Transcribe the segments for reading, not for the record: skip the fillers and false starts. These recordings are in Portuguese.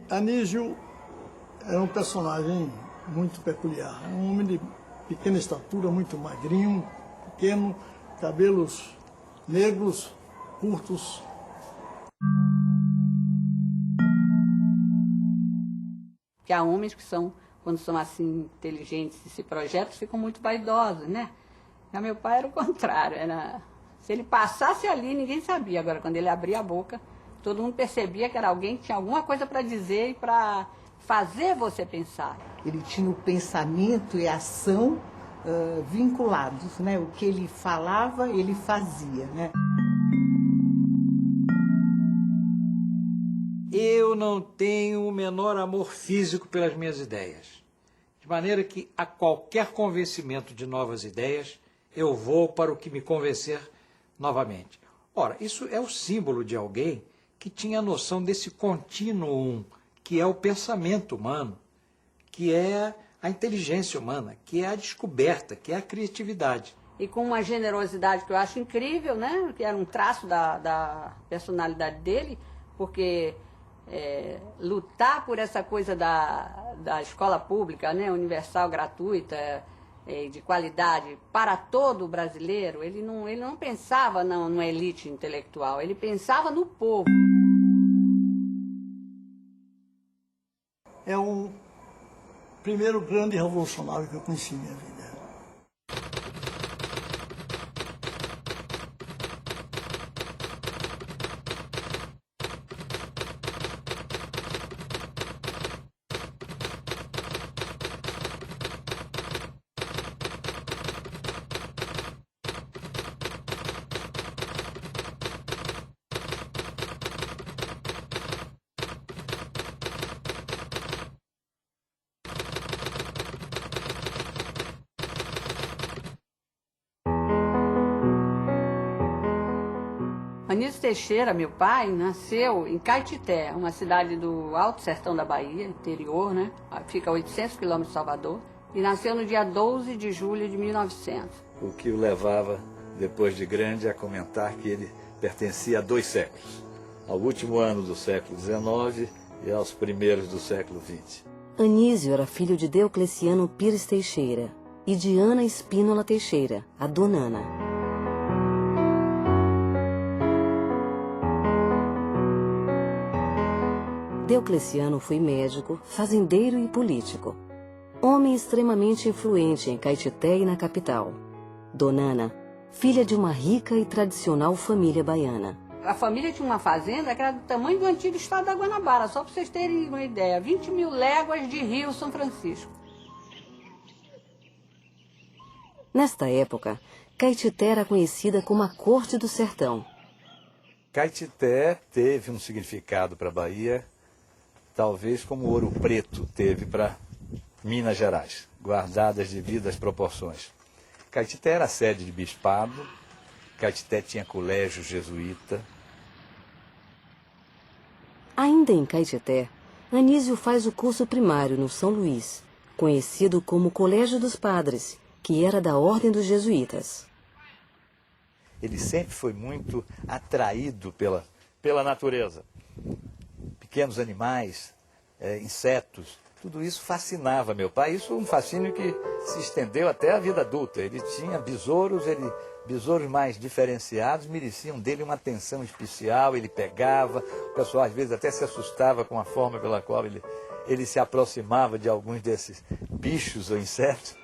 Anísio era um personagem muito peculiar, um homem de pequena estatura, muito magrinho, pequeno, cabelos negros, curtos. Que há homens que são, quando são assim inteligentes e se projetam, ficam muito vaidosos, né? Já meu pai era o contrário, se ele passasse ali, ninguém sabia. Agora, quando ele abria a boca, todo mundo percebia que era alguém que tinha alguma coisa para dizer e para fazer você pensar. Ele tinha o pensamento e a ação vinculados, né? O que ele falava, ele fazia, né? Eu não tenho o menor amor físico pelas minhas ideias. De maneira que, a qualquer convencimento de novas ideias, eu vou para o que me convencer novamente. Ora, isso é o símbolo de alguém que tinha a noção desse contínuo, que é o pensamento humano, que é a inteligência humana, que é a descoberta, que é a criatividade. E com uma generosidade que eu acho incrível, né? Que era um traço da personalidade dele, porque lutar por essa coisa da escola pública, né? Universal, gratuita, de qualidade para todo o brasileiro, ele não pensava numa elite intelectual, ele pensava no povo. É o primeiro grande revolucionário que eu conheci na minha vida. Anísio Teixeira, meu pai, nasceu em Caetité, uma cidade do Alto Sertão da Bahia, interior, né? Fica a 800 quilômetros de Salvador. E nasceu no dia 12 de julho de 1900. O que o levava, depois de grande, a comentar que ele pertencia a 2 séculos. Ao último ano do século XIX e aos primeiros do século XX. Anísio era filho de Deocleciano Pires Teixeira e de Ana Espínola Teixeira, a Donana. Deocleciano foi médico, fazendeiro e político. Homem extremamente influente em Caetité e na capital. Donana, filha de uma rica e tradicional família baiana. A família tinha uma fazenda que era do tamanho do antigo estado da Guanabara, só para vocês terem uma ideia, 20 mil léguas de Rio São Francisco. Nesta época, Caetité era conhecida como a Corte do Sertão. Caetité teve um significado para a Bahia, talvez como Ouro Preto teve para Minas Gerais, guardadas as devidas proporções. Caetité era sede de bispado, Caetité tinha colégio jesuíta. Ainda em Caetité, Anísio faz o curso primário no São Luís, conhecido como Colégio dos Padres, que era da Ordem dos Jesuítas. Ele sempre foi muito atraído pela natureza. Pequenos animais, insetos, tudo isso fascinava meu pai. Isso é um fascínio que se estendeu até a vida adulta. Ele tinha besouros, besouros mais diferenciados, mereciam dele uma atenção especial, ele pegava, o pessoal às vezes até se assustava com a forma pela qual ele se aproximava de alguns desses bichos ou insetos.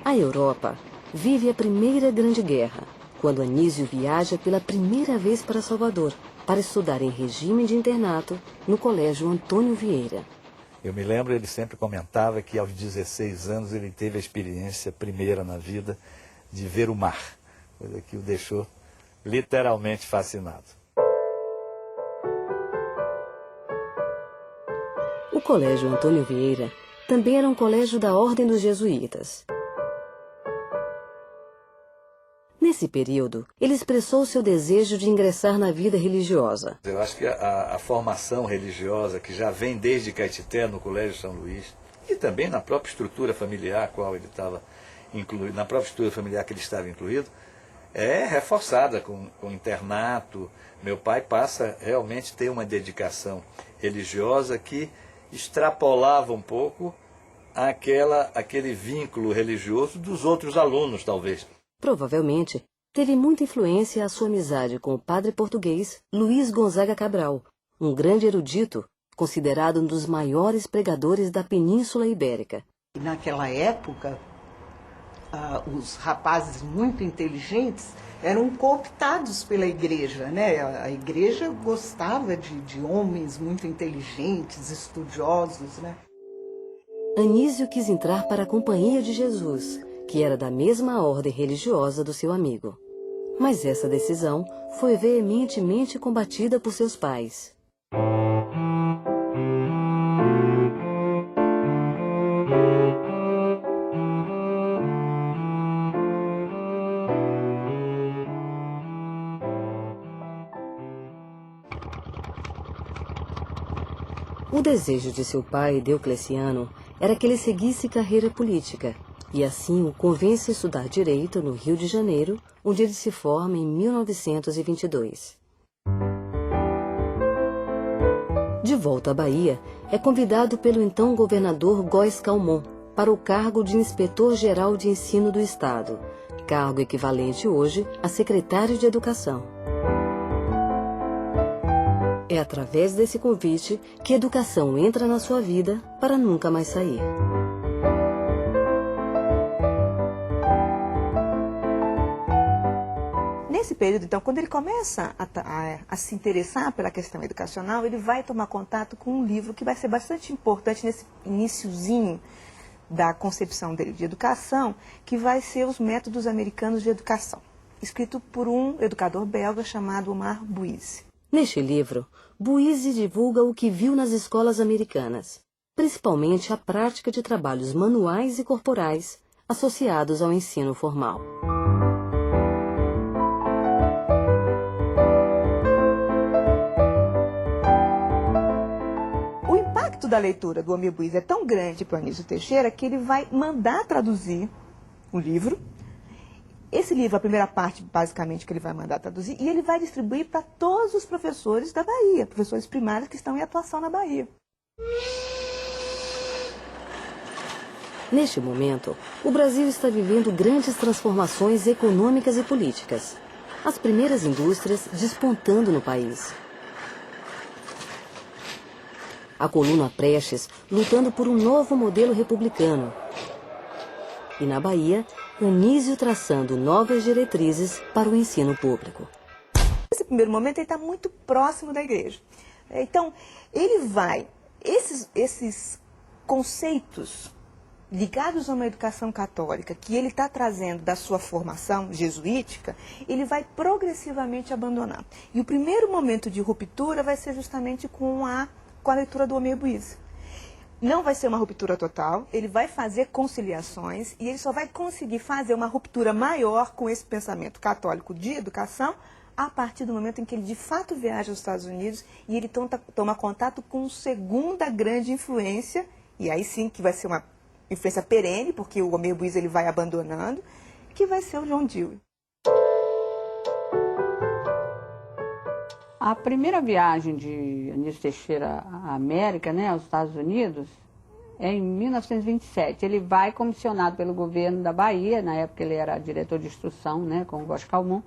A Europa vive a Primeira Grande Guerra, quando Anísio viaja pela primeira vez para Salvador, para estudar em regime de internato no Colégio Antônio Vieira. Eu me lembro, ele sempre comentava que aos 16 anos ele teve a experiência primeira na vida de ver o mar, coisa que o deixou literalmente fascinado. O Colégio Antônio Vieira também era um colégio da Ordem dos Jesuítas. Nesse período, ele expressou seu desejo de ingressar na vida religiosa. Eu acho que a formação religiosa, que já vem desde Caetité, no Colégio São Luís, e também na própria estrutura familiar qual ele estava incluído, na própria estrutura familiar que ele estava incluído, é reforçada com internato. Meu pai passa realmente a ter uma dedicação religiosa que extrapolava um pouco aquele vínculo religioso dos outros alunos, talvez. Provavelmente, teve muita influência a sua amizade com o padre português Luiz Gonzaga Cabral, um grande erudito, considerado um dos maiores pregadores da Península Ibérica. Naquela época, os rapazes muito inteligentes eram cooptados pela igreja, né? A igreja gostava de homens muito inteligentes, estudiosos, né? Anísio quis entrar para a Companhia de Jesus, que era da mesma ordem religiosa do seu amigo. Mas essa decisão foi veementemente combatida por seus pais. O desejo de seu pai, Diocleciano, era que ele seguisse carreira política, e assim o convence a estudar Direito no Rio de Janeiro, onde ele se forma em 1922. De volta à Bahia, é convidado pelo então governador Góes Calmon para o cargo de Inspetor-Geral de Ensino do Estado, cargo equivalente hoje a secretário de Educação. É através desse convite que a educação entra na sua vida para nunca mais sair. Nesse período, então, quando ele começa a se interessar pela questão educacional, ele vai tomar contato com um livro que vai ser bastante importante nesse iniciozinho da concepção dele de educação, que vai ser Os Métodos Americanos de Educação, escrito por um educador belga chamado Omar Bouise. Neste livro, Bouise divulga o que viu nas escolas americanas, principalmente a prática de trabalhos manuais e corporais associados ao ensino formal. O impacto da leitura do Omar Bouise é tão grande para o Anísio Teixeira que ele vai mandar traduzir o livro. Esse livro, a primeira parte, basicamente, que ele vai mandar traduzir, e ele vai distribuir para todos os professores da Bahia, professores primários que estão em atuação na Bahia. Neste momento, o Brasil está vivendo grandes transformações econômicas e políticas. As primeiras indústrias despontando no país. A coluna Prestes lutando por um novo modelo republicano. E na Bahia, Anísio traçando novas diretrizes para o ensino público. Nesse primeiro momento, ele está muito próximo da igreja. Então, ele vai... Esses conceitos ligados a uma educação católica que ele está trazendo da sua formação jesuítica, ele vai progressivamente abandonar. E o primeiro momento de ruptura vai ser justamente com a leitura do Omar Bouise. Não vai ser uma ruptura total, ele vai fazer conciliações e ele só vai conseguir fazer uma ruptura maior com esse pensamento católico de educação a partir do momento em que ele de fato viaja aos Estados Unidos e ele toma contato com segunda grande influência, e aí sim que vai ser uma influência perene, porque o Omar Bouise ele vai abandonando, que vai ser o John Dewey. A primeira viagem de Anísio Teixeira à América, né, aos Estados Unidos, é em 1927. Ele vai comissionado pelo governo da Bahia, na época ele era diretor de instrução, né, com o Góes Calmon,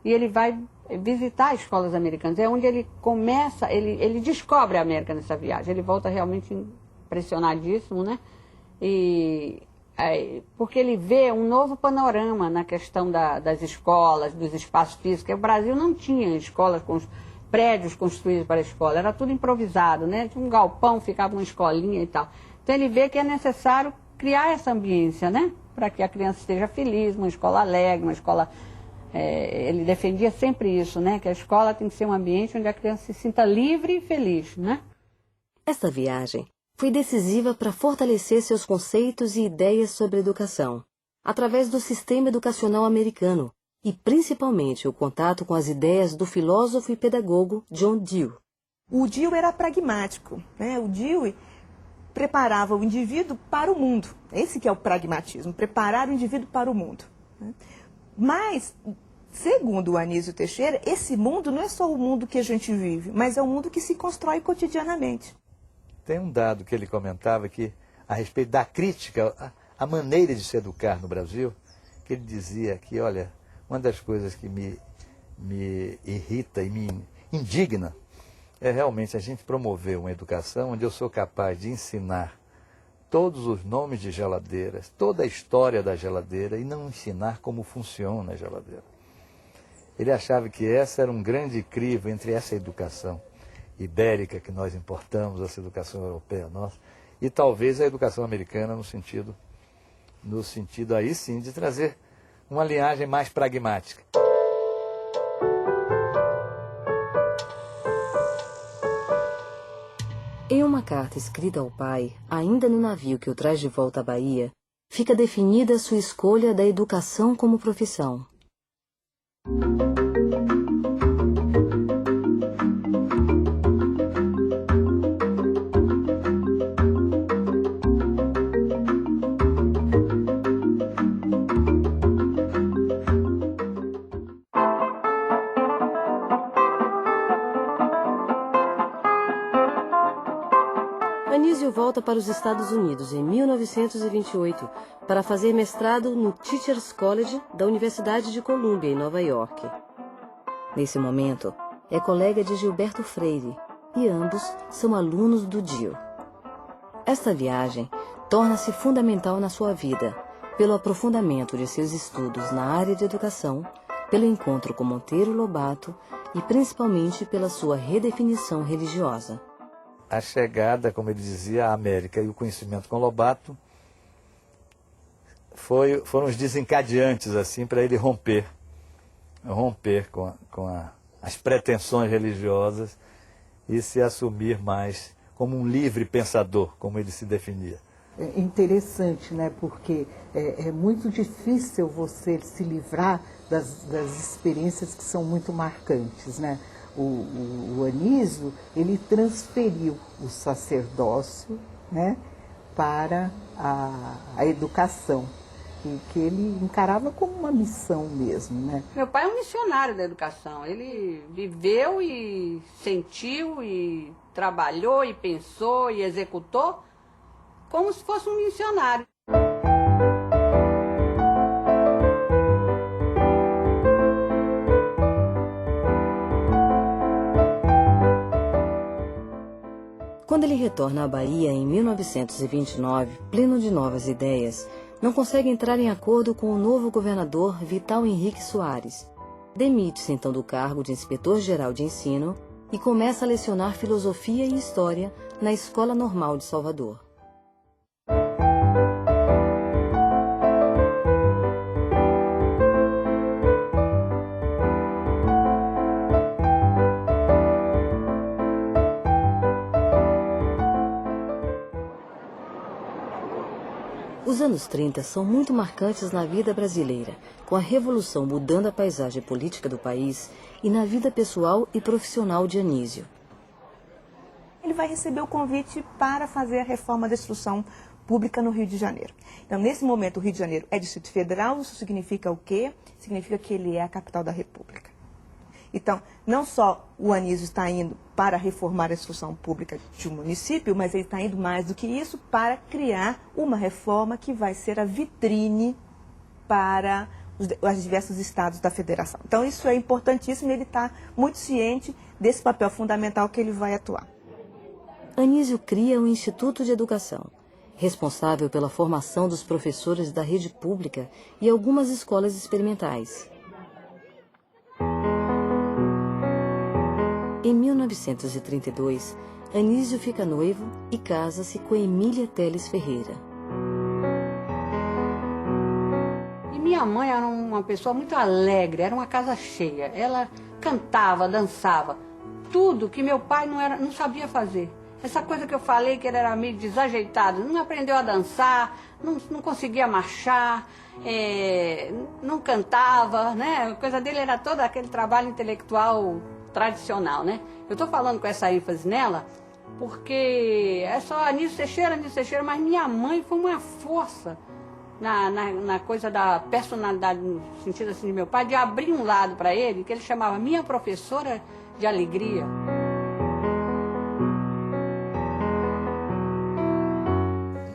e ele vai visitar escolas americanas. É onde ele começa, ele descobre a América nessa viagem. Ele volta realmente impressionadíssimo, né? Porque ele vê um novo panorama na questão das escolas, dos espaços físicos. O Brasil não tinha escolas com prédios construídos para a escola, era tudo improvisado, né? Tinha um galpão, ficava uma escolinha e tal. Então ele vê que é necessário criar essa ambiência, né? Para que a criança esteja feliz, uma escola alegre, uma escola... ele defendia sempre isso, né? Que a escola tem que ser um ambiente onde a criança se sinta livre e feliz, né? Esta viagem foi decisiva para fortalecer seus conceitos e ideias sobre educação, através do sistema educacional americano, e principalmente o contato com as ideias do filósofo e pedagogo John Dewey. O Dewey era pragmático, né? O Dewey preparava o indivíduo para o mundo. Esse que é o pragmatismo, preparar o indivíduo para o mundo, né? Mas Segundo o Anísio Teixeira, esse mundo não é só o mundo que a gente vive, mas é o mundo que se constrói cotidianamente. Tem um dado que ele comentava que, a respeito da crítica à maneira de se educar no Brasil, que ele dizia que, olha, uma das coisas que me irrita e me indigna é realmente a gente promover uma educação onde eu sou capaz de ensinar todos os nomes de geladeiras, toda a história da geladeira e não ensinar como funciona a geladeira. Ele achava que essa era um grande crivo entre essa educação ibérica que nós importamos, essa educação europeia nossa, e talvez a educação americana no sentido aí sim de trazer uma linhagem mais pragmática. Em uma carta escrita ao pai, ainda no navio que o traz de volta à Bahia, fica definida sua escolha da educação como profissão. Anísio volta para os Estados Unidos em 1928 para fazer mestrado no Teachers College da Universidade de Columbia, em Nova York. Nesse momento, é colega de Gilberto Freire e ambos são alunos do DIO. Esta viagem torna-se fundamental na sua vida, pelo aprofundamento de seus estudos na área de educação, pelo encontro com Monteiro Lobato e principalmente pela sua redefinição religiosa. A chegada, como ele dizia, à América e o conhecimento com Lobato foram os desencadeantes assim para ele romper com as pretensões religiosas e se assumir mais como um livre pensador, como ele se definia. É interessante, né? Porque é muito difícil você se livrar das experiências que são muito marcantes, né? O Anísio, ele transferiu o sacerdócio, né, para a educação, que ele encarava como uma missão mesmo, né? Meu pai é um missionário da educação. Ele viveu e sentiu e trabalhou e pensou e executou como se fosse um missionário. Quando ele retorna à Bahia em 1929, pleno de novas ideias, não consegue entrar em acordo com o novo governador Vital Henrique Soares. Demite-se então do cargo de inspetor-geral de ensino e começa a lecionar filosofia e história na Escola Normal de Salvador. Os anos 30 são muito marcantes na vida brasileira, com a Revolução mudando a paisagem política do país e na vida pessoal e profissional de Anísio. Ele vai receber o convite para fazer a reforma da instrução pública no Rio de Janeiro. Então, nesse momento, o Rio de Janeiro é Distrito Federal. Isso significa o quê? Significa que ele é a capital da República. Então, não só o Anísio está indo para reformar a instrução pública de um município, mas ele está indo mais do que isso para criar uma reforma que vai ser a vitrine para os diversos estados da federação. Então, isso é importantíssimo e ele está muito ciente desse papel fundamental que ele vai atuar. Anísio cria o Instituto de Educação, responsável pela formação dos professores da rede pública e algumas escolas experimentais. Em 1932, Anísio fica noivo e casa-se com Emília Teles Ferreira. E minha mãe era uma pessoa muito alegre, era uma casa cheia. Ela cantava, dançava, tudo que meu pai não sabia fazer. Essa coisa que eu falei que ele era meio desajeitado, não aprendeu a dançar, não conseguia marchar, não cantava, né? A coisa dele era todo aquele trabalho intelectual tradicional, né? Eu estou falando com essa ênfase nela porque é só Anísio Teixeira, mas minha mãe foi uma força na coisa da personalidade, no sentido assim de meu pai, de abrir um lado para ele, que ele chamava minha professora de alegria.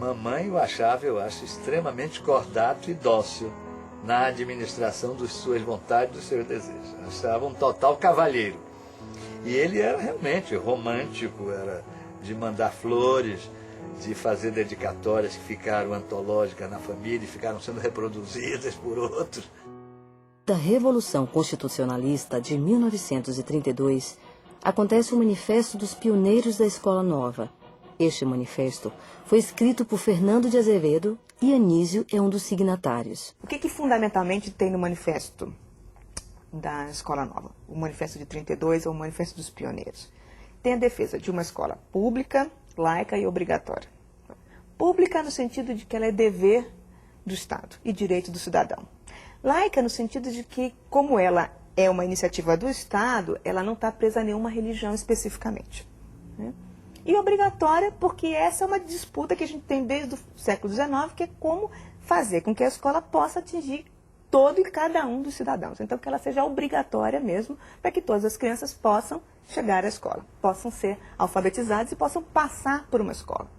Mamãe eu acho, extremamente cordato e dócil na administração das suas vontades, dos seus desejos. Achava um total cavalheiro. E ele era realmente romântico, era de mandar flores, de fazer dedicatórias que ficaram antológicas na família e ficaram sendo reproduzidas por outros. Da Revolução Constitucionalista de 1932, acontece o Manifesto dos Pioneiros da Escola Nova. Este manifesto foi escrito por Fernando de Azevedo e Anísio é um dos signatários. O que fundamentalmente tem no manifesto da Escola Nova? O manifesto de 32 ou o manifesto dos pioneiros? Tem a defesa de uma escola pública, laica e obrigatória. Pública no sentido de que ela é dever do Estado e direito do cidadão. Laica no sentido de que, como ela é uma iniciativa do Estado, ela não está presa a nenhuma religião especificamente, né? E obrigatória porque essa é uma disputa que a gente tem desde o século XIX, que é como fazer com que a escola possa atingir todo e cada um dos cidadãos. Então, que ela seja obrigatória mesmo, para que todas as crianças possam chegar à escola, possam ser alfabetizadas e possam passar por uma escola.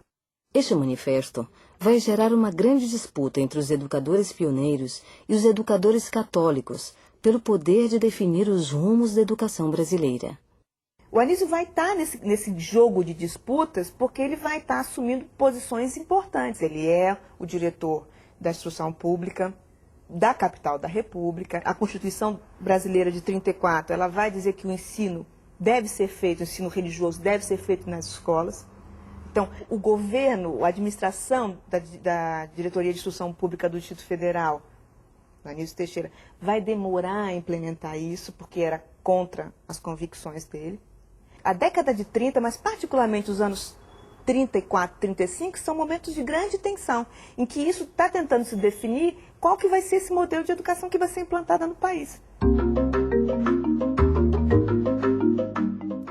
Este manifesto vai gerar uma grande disputa entre os educadores pioneiros e os educadores católicos pelo poder de definir os rumos da educação brasileira. O Anísio vai estar nesse jogo de disputas porque ele vai estar assumindo posições importantes. Ele é o diretor da instrução pública da capital da República. A Constituição brasileira de 34, ela vai dizer que o ensino deve ser feito, o ensino religioso deve ser feito nas escolas. Então, o governo, a administração da Diretoria de Instrução Pública do Distrito Federal, Anísio Teixeira, vai demorar a implementar isso porque era contra as convicções dele. A década de 30, mas particularmente os anos 34, 35, são momentos de grande tensão, em que isso está tentando se definir qual que vai ser esse modelo de educação que vai ser implantada no país.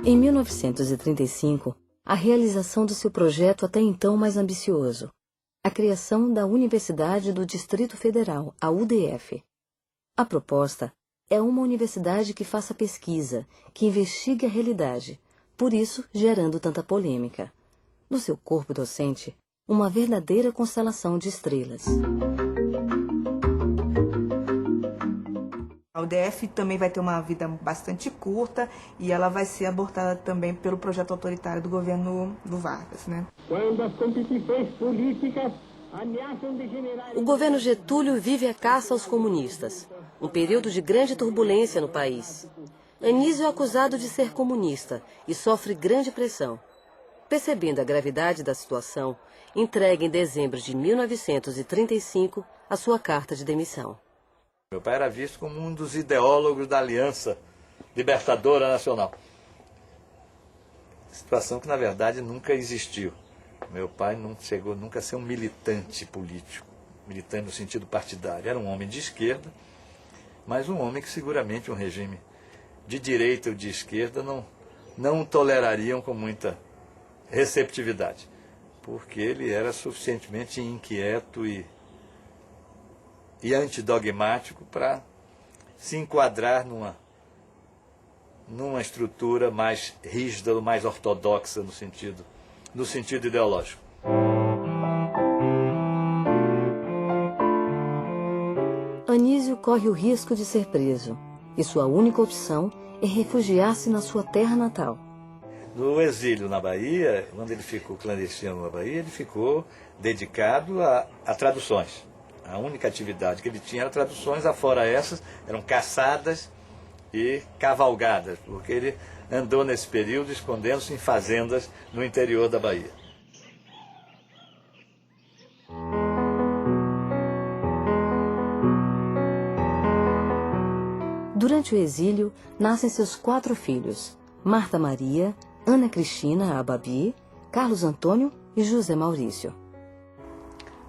Em 1935, a realização do seu projeto até então mais ambicioso, a criação da Universidade do Distrito Federal, a UDF. A proposta é uma universidade que faça pesquisa, que investigue a realidade, por isso gerando tanta polêmica. No seu corpo docente, uma verdadeira constelação de estrelas. A UDF também vai ter uma vida bastante curta e ela vai ser abortada também pelo projeto autoritário do governo do Vargas, né? Quando as competições políticas ameaçam degenerar... O governo Getúlio vive a caça aos comunistas, um período de grande turbulência no país. Anísio é acusado de ser comunista e sofre grande pressão. Percebendo a gravidade da situação, entrega em dezembro de 1935 a sua carta de demissão. Meu pai era visto como um dos ideólogos da Aliança Libertadora Nacional. Situação que, na verdade, nunca existiu. Meu pai não chegou nunca a ser um militante político, militante no sentido partidário. Era um homem de esquerda, mas um homem que seguramente um regime de direita ou de esquerda não tolerariam com muita receptividade, porque ele era suficientemente inquieto e antidogmático para se enquadrar numa estrutura mais rígida, mais ortodoxa no sentido ideológico. Anísio corre o risco de ser preso e sua única opção é refugiar-se na sua terra natal. No exílio na Bahia, quando ele ficou clandestino na Bahia, ele ficou dedicado a traduções. A única atividade que ele tinha era traduções, afora essas, eram caçadas e cavalgadas, porque ele andou nesse período escondendo-se em fazendas no interior da Bahia. Durante o exílio, nascem seus 4 filhos, Marta Maria, Ana Cristina, a Babi, Carlos Antônio e José Maurício.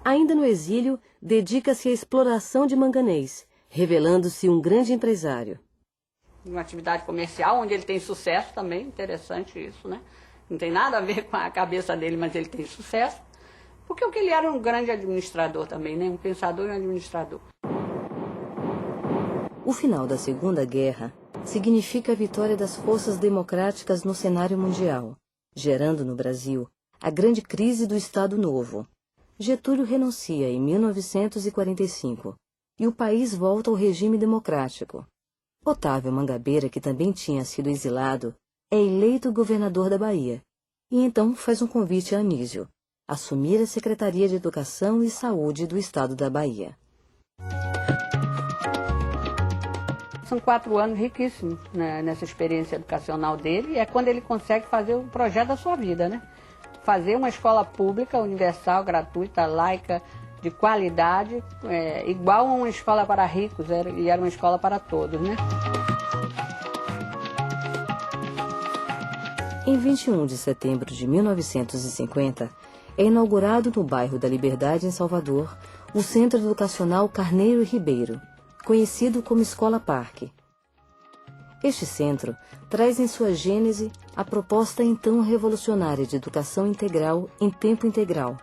Ainda no exílio, dedica-se à exploração de manganês, revelando-se um grande empresário. Uma atividade comercial onde ele tem sucesso também, interessante isso, né? Não tem nada a ver com a cabeça dele, mas ele tem sucesso. Porque ele era um grande administrador também, né? Um pensador e um administrador. O final da Segunda Guerra significa a vitória das forças democráticas no cenário mundial, gerando no Brasil a grande crise do Estado Novo. Getúlio renuncia em 1945 e o país volta ao regime democrático. Otávio Mangabeira, que também tinha sido exilado, é eleito governador da Bahia e então faz um convite a Anísio, assumir a Secretaria de Educação e Saúde do Estado da Bahia. São 4 anos riquíssimos, né, nessa experiência educacional dele, e é quando ele consegue fazer o projeto da sua vida, né? Fazer uma escola pública, universal, gratuita, laica, de qualidade, igual a uma escola para ricos, e era uma escola para todos, né? Em 21 de setembro de 1950, é inaugurado no bairro da Liberdade, em Salvador, o Centro Educacional Carneiro Ribeiro, conhecido como Escola Parque. Este centro traz em sua gênese a proposta então revolucionária de educação integral em tempo integral,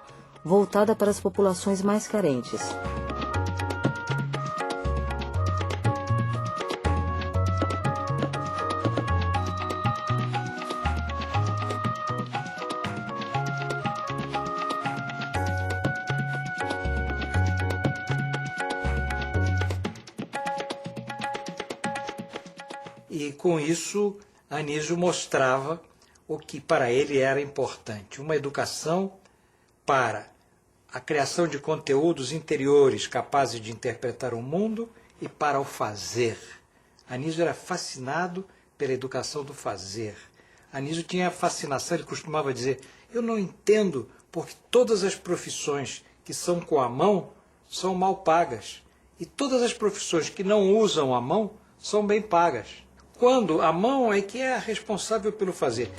voltada para as populações mais carentes. E com isso, Anísio mostrava o que para ele era importante, uma educação para a criação de conteúdos interiores capazes de interpretar o mundo e para o fazer. Anísio era fascinado pela educação do fazer. Anísio tinha fascinação, ele costumava dizer, eu não entendo porque todas as profissões que são com a mão são mal pagas e todas as profissões que não usam a mão são bem pagas. Quando a mão é que é a responsável pelo fazer.